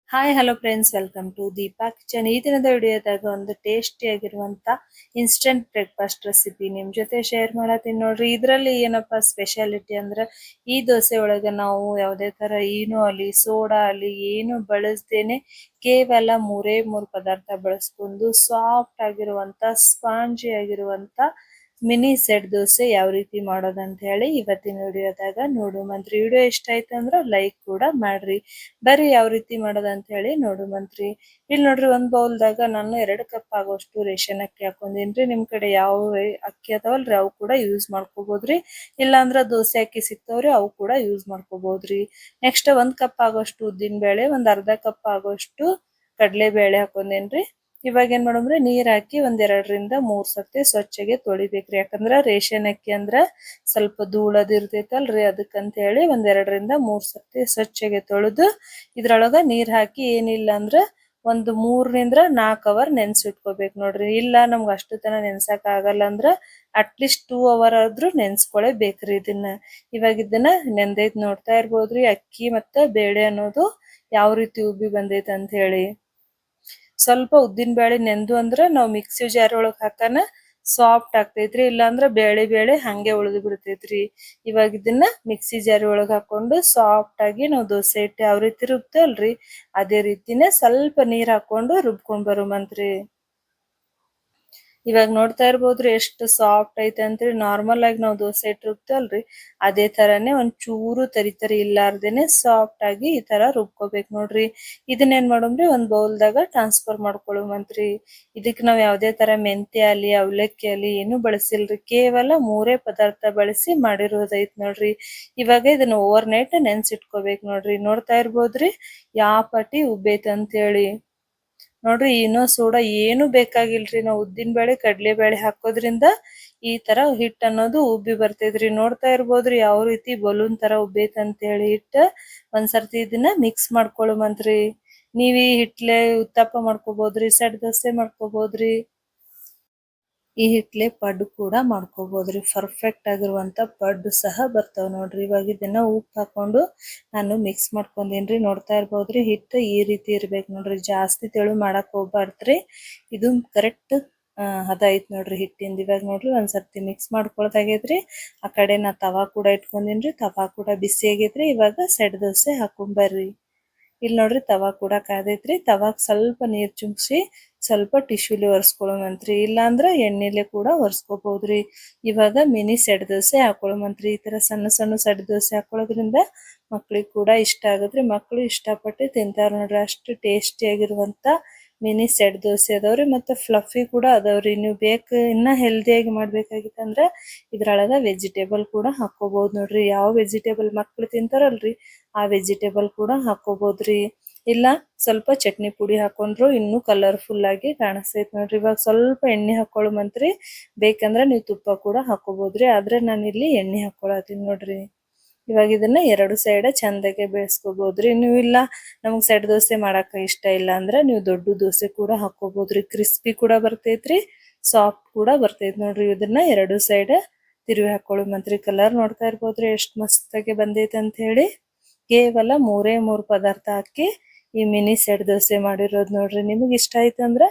Hi hello friends, welcome to Deepa kitchen. ಈ ದಿನದ ವಿಡಿಯೋದಾಗ ಒಂದು ಟೇಸ್ಟಿ ಆಗಿರುವಂತ ಇನ್ಸ್ಟಂಟ್ ಬ್ರೇಕ್ಫಾಸ್ಟ್ ರೆಸಿಪಿ ನಿಮ್ ಜೊತೆ ಶೇರ್ ಮಾಡತ್ತೀನಿ ನೋಡ್ರಿ. ಇದರಲ್ಲಿ ಏನಪ್ಪಾ ಸ್ಪೆಷಾಲಿಟಿ ಅಂದ್ರೆ ಈ ದೋಸೆ ಒಳಗೆ ನಾವು ಯಾವುದೇ ತರ ಈನೋ ಅಲ್ಲಿ ಸೋಡಾ ಅಲ್ಲಿ ಏನು ಬಳಸ್ದೇನೆ ಕೇವಲ ಮೂರು ಪದಾರ್ಥ ಬಳಸ್ಕೊಂಡು ಸಾಫ್ಟ್ ಆಗಿರುವಂತ ಸ್ಪಾಂಜಿ ಆಗಿರುವಂತ ಮಿನಿ ಸೆಟ್ ದೋಸೆ ಯಾವ ರೀತಿ ಮಾಡೋದಂತ ಹೇಳಿ ಇವತ್ತಿನ ವಿಡಿಯೋದಾಗ ನೋಡು ಮಂತ್ರಿ. ವಿಡಿಯೋ ಇಷ್ಟ ಆಯ್ತು ಅಂದ್ರೆ ಲೈಕ್ ಕೂಡ ಮಾಡ್ರಿ. ಬರ್ರಿ ಯಾವ ರೀತಿ ಮಾಡೋದಂತ ಹೇಳಿ ನೋಡು ಮಂತ್ರಿ. ಇಲ್ಲಿ ನೋಡ್ರಿ, ಒಂದ್ ಬೌಲ್ದಾಗ ನಾನು 2 ಕಪ್ ಆಗೋಷ್ಟು ರೇಷನ್ ಅಕ್ಕಿ ಹಾಕೊಂಡಿನ್ರಿ. ನಿಮ್ ಕಡೆ ಯಾವ ಅಕ್ಕಿ ಅದಾವಲ್ರಿ ಅವು ಕೂಡ ಯೂಸ್ ಮಾಡ್ಕೋಬಹುದ್ರಿ. ಇಲ್ಲಾಂದ್ರ ದೋಸೆ ಅಕ್ಕಿ ಸಿಕ್ತವ್ರಿ ಅವು ಕೂಡ ಯೂಸ್ ಮಾಡ್ಕೋಬಹುದ್ರಿ. ನೆಕ್ಸ್ಟ್ 1 ಕಪ್ ಆಗೋಷ್ಟು ಉದ್ದಿನ ಬೇಳೆ, ಒಂದ್ ಅರ್ಧ ಕಪ್ ಆಗೋಷ್ಟು ಕಡಲೆ ಬೇಳೆ ಹಾಕೊಂಡೇನ್ರಿ. ಇವಾಗ ಏನ್ ಮಾಡಮ್ರಿ, ನೀರ್ ಹಾಕಿ ಒಂದ್ 2 ರಿಂದ 3 ಸರ್ತಿ ಸ್ವಚ್ಛಗೆ ತೊಳಿಬೇಕ್ರಿ. ಯಾಕಂದ್ರ ರೇಷನ್ ಅಕ್ಕಿ ಅಂದ್ರ ಸ್ವಲ್ಪ ಧೂಳದ್ ಇರ್ತೈತಲ್ರಿ, ಅದಕ್ಕಂತ ಹೇಳಿ ಒಂದ್ 2 ರಿಂದ 3 ಸರ್ತಿ ಸ್ವಚ್ಛಗೆ ತೊಳೆದು ಇದ್ರೊಳಗ ನೀರ್ ಹಾಕಿ ಏನಿಲ್ಲ ಅಂದ್ರ ಒಂದು 3 ರಿಂದ 4 ಅವರ್ ನೆನ್ಸಿಟ್ಕೋಬೇಕು ನೋಡ್ರಿ. ಇಲ್ಲ ನಮ್ಗ ಅಷ್ಟು ತನ ನೆನ್ಸಾಕ ಆಗಲ್ಲ ಅಂದ್ರ ಅಟ್ಲೀಸ್ಟ್ 2 ಅವರ್ ಆದ್ರೂ ನೆನ್ಸ್ಕೊಳೇಬೇಕ್ರಿ ಇದನ್ನ. ಇವಾಗ ಇದನ್ನ ನೆಂದೈತ್ ನೋಡ್ತಾ ಇರ್ಬೋದ್ರಿ. ಅಕ್ಕಿ ಮತ್ತ ಬೇಳೆ ಅನ್ನೋದು ಯಾವ ರೀತಿ ಉಬ್ಬಿ ಬಂದೈತೆ ಅಂತ ಹೇಳಿ. ಸ್ವಲ್ಪ ಉದ್ದಿನ ಬೇಳೆ ನೆಂದು ಅಂದ್ರ ನಾವ್ ಮಿಕ್ಸಿ ಜಾರ್ ಒಳಗ್ ಹಾಕನ ಸಾಫ್ಟ್ ಆಗ್ತೈತ್ರಿ. ಇಲ್ಲಾಂದ್ರ ಬೇಳೆ ಹಂಗೆ ಉಳಿದು ಬಿಡ್ತೈತ್ರಿ. ಇವಾಗ ಇದನ್ನ ಮಿಕ್ಸಿ ಜಾರ್ ಒಳಗ್ ಹಾಕೊಂಡು ಸಾಫ್ಟ್ ಆಗಿ ನಾವ್ ದೋಸೆ ಹಿಟ್ಟು ಯಾವ ರೀತಿ ರುಬ್ತೇವಲ್ರಿ ಅದೇ ರೀತಿನೇ ಸ್ವಲ್ಪ ನೀರ್ ಹಾಕೊಂಡು ರುಬ್ಕೊಂಡ್ ಬರುಮಂತ್ರಿ. ಇವಾಗ ನೋಡ್ತಾ ಇರ್ಬೋದ್ರಿ ಎಷ್ಟು ಸಾಫ್ಟ್ ಐತೆ ಅಂತ್ರಿ. ನಾರ್ಮಲ್ ಆಗಿ ನಾವು ದೋಸೆ ಹಿಟ್ಟು ರುಬ್ತೇವಲ್ರಿ ಅದೇ ತರಾನೇ ಒಂದ್ ಚೂರು ತರಿ ಇಲ್ಲಾರ್ದೇನೆ ಸಾಫ್ಟ್ ಆಗಿ ಈ ತರ ರುಬ್ಕೋಬೇಕು ನೋಡ್ರಿ. ಇದನ್ನೇನ್ ಮಾಡಮ್ರಿ, ಒಂದ್ ಬೌಲ್ದಾಗ ಟ್ರಾನ್ಸ್ಫರ್ ಮಾಡ್ಕೊಳ್ಳುವಂತ್ರಿ. ಇದಕ್ ನಾವ್ ಯಾವ್ದೇ ತರ ಮೆಂತ್ಯ ಅಲ್ಲಿ ಅವಲಕ್ಕಿ ಅಲ್ಲಿ ಏನು ಬಳಸಿಲ್ರಿ. ಕೇವಲ 3 ಪದಾರ್ಥ ಬಳಸಿ ಮಾಡಿರೋದೈತ್ ನೋಡ್ರಿ. ಇವಾಗ ಇದನ್ನ ಓವರ್ ನೈಟ್ ನೆನ್ಸಿಟ್ಕೋಬೇಕು ನೋಡ್ರಿ. ನೋಡ್ತಾ ಇರ್ಬೋದ್ರಿ ಯಾವ ಪಟಿ ಉಬ್ಬೈತ್ ಅಂತ ಹೇಳಿ. ನೋಡ್ರಿ, ಏನೋ ಸೋಡಾ ಏನು ಬೇಕಾಗಿಲ್ರಿ. ನಾವು ಉದ್ದಿನ ಬೇಳೆ ಕಡ್ಲೆ ಬೇಳೆ ಹಾಕೋದ್ರಿಂದ ಈ ತರ ಹಿಟ್ ಅನ್ನೋದು ಉಬ್ಬಿ ಬರ್ತೈತ್ರಿ. ನೋಡ್ತಾ ಇರ್ಬೋದ್ರಿ ಯಾವ ರೀತಿ ಬಲೂನ್ ತರ ಉಬ್ಬೈತ್ ಅಂತ ಹೇಳಿ ಹಿಟ್ಟ. ಒಂದ್ಸರ್ತಿ ಇದನ್ನ ಮಿಕ್ಸ್ ಮಾಡ್ಕೊಳ್ಳುಮಂತ್ರಿ. ನೀವ್ ಈ ಹಿಟ್ಲೆ ಉತ್ತಪ್ಪ ಮಾಡ್ಕೋಬಹುದ್ರಿ, ಸೆಟ್ ದೋಸೆ ಮಾಡ್ಕೋಬಹುದ್ರಿ, ಈ ಹಿಟ್ಲೆ ಪಡ್ಡು ಕೂಡ ಮಾಡ್ಕೋಬಹುದ್ರಿ. ಪರ್ಫೆಕ್ಟ್ ಆಗಿರುವಂತ ಪಡ್ಡು ಸಹ ಬರ್ತಾವ ನೋಡ್ರಿ. ಇವಾಗ ಇದನ್ನ ಉಪ್ಪು ಹಾಕೊಂಡು ನಾನು ಮಿಕ್ಸ್ ಮಾಡ್ಕೊಂಡೇನ್ರಿ. ನೋಡ್ತಾ ಇರ್ಬೋದ್ರಿ ಹಿಟ್ಟು ಈ ರೀತಿ ಇರ್ಬೇಕು ನೋಡ್ರಿ. ಜಾಸ್ತಿ ತೆಳು ಮಾಡಕ್ ಹೋಗ್ಬಾರ್ದ್ರಿ. ಇದು ಕರೆಕ್ಟ್ ಹದ ಐತ್ ನೋಡ್ರಿ ಹಿಟ್ಟಿಂದ. ಇವಾಗ ನೋಡ್ರಿ ಒಂದ್ಸರ್ತಿ ಮಿಕ್ಸ್ ಮಾಡ್ಕೊಳ್ದಾಗೈತ್ರಿ. ಆ ಕಡೆ ನಾ ತವಾ ಕೂಡ ಇಟ್ಕೊಂಡಿನ್ರಿ. ತವಾ ಕೂಡ ಬಿಸಿ ಆಗೈತ್ರಿ. ಇವಾಗ ಸೆಟ್ ದೋಸೆ ಹಾಕೊಂಬರ್ರಿ. ಇಲ್ಲಿ ನೋಡ್ರಿ ತವಾ ಕೂಡ ಕಾದೈತ್ರಿ. ತವಾಗ್ ಸ್ವಲ್ಪ ನೀರ್ ಚುಮ್ಸಿ ಸ್ವಲ್ಪ ಟಿಶ್ಯೂಲಿ ಒರೆಸ್ಕೊಳ್ಳೋಮಂತ್ರಿ. ಇಲ್ಲಾಂದ್ರ ಎಣ್ಣೆಲೆ ಕೂಡ ಒರೆಸ್ಕೋಬಹುದ್ರಿ. ಇವಾಗ ಮಿನಿ ಸೆಟ್ ದೋಸೆ ಹಾಕೊಳ್ಳುಮಂತ್ರಿ. ಈ ತರ ಸಣ್ಣ ಸಣ್ಣ ಸೆಟ್ ದೋಸೆ ಹಾಕೊಳ್ಳೋದ್ರಿಂದ ಮಕ್ಳಿಗೆ ಕೂಡ ಇಷ್ಟ ಆಗತ್ರಿ. ಮಕ್ಳು ಇಷ್ಟಪಟ್ಟು ತಿಂತಾರ ನೋಡ್ರಿ. ಅಷ್ಟು ಟೇಸ್ಟಿ ಆಗಿರುವಂತ ಮಿನಿ ಸೆಟ್ ದೋಸೆ ಅದಾವ್ರಿ. ಮತ್ತೆ ಫ್ಲಫಿ ಕೂಡ ಅದಾವ್ರಿ. ನೀವು ಇನ್ನ ಹೆಲ್ದಿಯಾಗಿ ಮಾಡ್ಬೇಕಾಗಿತ್ತಂದ್ರ ಇದ್ರೊಳಗ ವೆಜಿಟೇಬಲ್ ಕೂಡ ಹಾಕೋಬಹುದು ನೋಡ್ರಿ. ಯಾವ ವೆಜಿಟೇಬಲ್ ಮಕ್ಳು ತಿಂತಾರಲ್ರಿ ಆ ವೆಜಿಟೇಬಲ್ ಕೂಡ ಹಾಕೋಬಹುದ್ರಿ. ಇಲ್ಲ ಸ್ವಲ್ಪ ಚಟ್ನಿ ಪುಡಿ ಹಾಕೊಂಡ್ರು ಇನ್ನೂ ಕಲರ್ಫುಲ್ ಆಗಿ ಕಾಣಿಸ್ತೈತ್ ನೋಡ್ರಿ. ಇವಾಗ ಸ್ವಲ್ಪ ಎಣ್ಣೆ ಹಾಕೊಳ್ಳುಮಂತ್ರಿ. ಬೇಕಂದ್ರ ನೀವು ತುಪ್ಪ ಕೂಡ ಹಾಕೋಬಹುದ್ರಿ. ಆದ್ರೆ ನಾನು ಇಲ್ಲಿ ಎಣ್ಣೆ ಹಾಕೊಳತೀನಿ ನೋಡ್ರಿ. ಇವಾಗ ಇದನ್ನ 2 ಸೈಡ್ ಚಂದಗೆ ಬೇಯಿಸ್ಕೋಬಹುದ್ರಿ. ನೀವು ಇಲ್ಲ ನಮಗ್ ಸೆಟ್ ದೋಸೆ ಮಾಡಾಕ ಇಷ್ಟ ಇಲ್ಲ ಅಂದ್ರ ನೀವು ದೊಡ್ಡ ದೋಸೆ ಕೂಡ ಹಾಕೋಬಹುದ್ರಿ. ಕ್ರಿಸ್ಪಿ ಕೂಡ ಬರ್ತೈತ್ರಿ, ಸಾಫ್ಟ್ ಕೂಡ ಬರ್ತೈತ್ ನೋಡ್ರಿ. ಇದನ್ನ 2 ಸೈಡ್ ತಿರುವಿ ಹಾಕೊಳ್ಳುಮಂತ್ರಿ. ಕಲರ್ ನೋಡ್ತಾ ಇರ್ಬೋದ್ರಿ ಎಷ್ಟ್ ಮಸ್ತಾಗಿ ಬಂದೈತೆ ಅಂತ ಹೇಳಿ. ಕೇವಲ 3 ಪದಾರ್ಥ ಹಾಕಿ ಈ ಮಿನಿ ಸೆಟ್ ದೋಸೆ ಮಾಡಿರೋದು ನೋಡ್ರಿ. ನಿಮಗೆ ಇಷ್ಟ ಆಯ್ತು ಅಂದ್ರ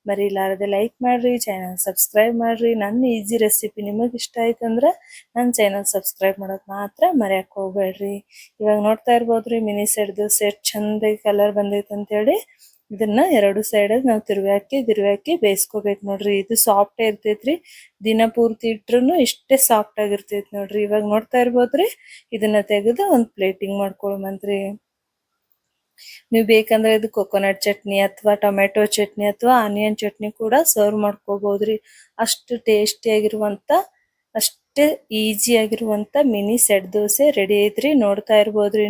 ಮರಿಲಾರದೆ ಲೈಕ್ ಮಾಡ್ರಿ, ಚಾನಲ್ ಸಬ್ಸ್ಕ್ರೈಬ್ ಮಾಡ್ರಿ. ನನ್ನ ಈಜಿ ರೆಸಿಪಿ ನಿಮಗೆ ಇಷ್ಟ ಆಯ್ತು ಅಂದ್ರ ನನ್ನ ಚಾನಲ್ ಸಬ್ಸ್ಕ್ರೈಬ್ ಮಾಡೋದು ಮಾತ್ರ ಮರೆಯಕ್ ಹೋಗ್ಬೇಡ್ರಿ. ಇವಾಗ ನೋಡ್ತಾ ಇರ್ಬೋದ್ರಿ ಮಿನಿ ಸೆಟ್ ದೋಸೆ ಎಷ್ಟ್ ಚಂದಾಗಿ ಕಲರ್ ಬಂದೈತೆ ಅಂತ ಹೇಳಿ. ಇದನ್ನ 2 ಸೈಡ್ ನಾವು ತಿರುವಿ ಹಾಕಿ ಬೇಯಿಸ್ಕೋಬೇಕು ನೋಡ್ರಿ. ಇದು ಸಾಫ್ಟ್ ಇರ್ತೈತ್ರಿ. ದಿನ ಪೂರ್ತಿ ಇಟ್ರುನು ಇಷ್ಟೇ ಸಾಫ್ಟ್ ಆಗಿರ್ತೈತಿ ನೋಡ್ರಿ. ಇವಾಗ ನೋಡ್ತಾ ಇರ್ಬೋದ್ರಿ ಇದನ್ನ ತೆಗೆದು ಒಂದ್ ಪ್ಲೇಟಿಂಗ್ ಮಾಡ್ಕೊಳ್ಳುಮಂತ್ರಿ. ನೀವು ಬೇಕಂದ್ರೆ ಇದು ಕೊಕೊನಟ್ ಚಟ್ನಿ ಅಥವಾ ಟೊಮೆಟೊ ಚಟ್ನಿ ಅಥವಾ ಆನಿಯನ್ ಚಟ್ನಿ ಕೂಡ ಸರ್ವ್ ಮಾಡ್ಕೋಬಹುದ್ರಿ. ಅಷ್ಟು ಟೇಸ್ಟಿ ಆಗಿರುವಂತ ಅಷ್ಟೇ ಈಜಿ ಆಗಿರುವಂತ ಮಿನಿ ಸೆಟ್ ದೋಸೆ ರೆಡಿ ಐತ್ರಿ. ನೋಡ್ತಾ ಇರ್ಬೋದ್ರಿ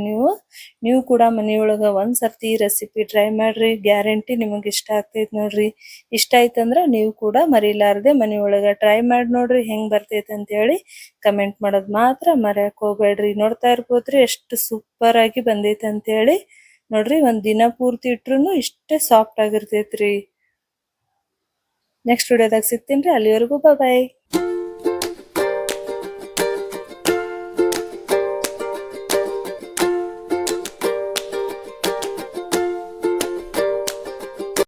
ನೀವು ಕೂಡ ಮನೆಯೊಳಗ ಒಂದ್ಸರ್ತಿ ಈ ರೆಸಿಪಿ ಟ್ರೈ ಮಾಡ್ರಿ. ಗ್ಯಾರಂಟಿ ನಿಮಗೆ ಇಷ್ಟ ಆಗ್ತೈತ್ ನೋಡ್ರಿ. ಇಷ್ಟ ಆಯ್ತಂದ್ರ ನೀವು ಕೂಡ ಮರಿಲಾರದೆ ಮನೆಯೊಳಗ ಟ್ರೈ ಮಾಡಿ ನೋಡ್ರಿ ಹೆಂಗ್ ಬರ್ತೈತೆ ಅಂತ ಹೇಳಿ. ಕಮೆಂಟ್ ಮಾಡೋದ್ ಮಾತ್ರ ಮರೆಯಕ್ ಹೋಗ್ಬೇಡ್ರಿ. ನೋಡ್ತಾ ಇರ್ಬೋದ್ರಿ ಎಷ್ಟು ಸೂಪರ್ ಆಗಿ ಬಂದೈತೆ ಅಂತ ಹೇಳಿ. ನೋಡ್ರಿ ಒಂದ್ ದಿನ ಪೂರ್ತಿ ಇಟ್ರುನು ಇಷ್ಟೇ ಸಾಫ್ಟ್ ಆಗಿರ್ತೈತ್ರಿ. ನೆಕ್ಸ್ಟ್ ವಿಡಿಯೋದಾಗ ಸಿಗ್ತೀನಿ. ಅಲ್ಲಿವರೆಗೂ ಬಾಯ್.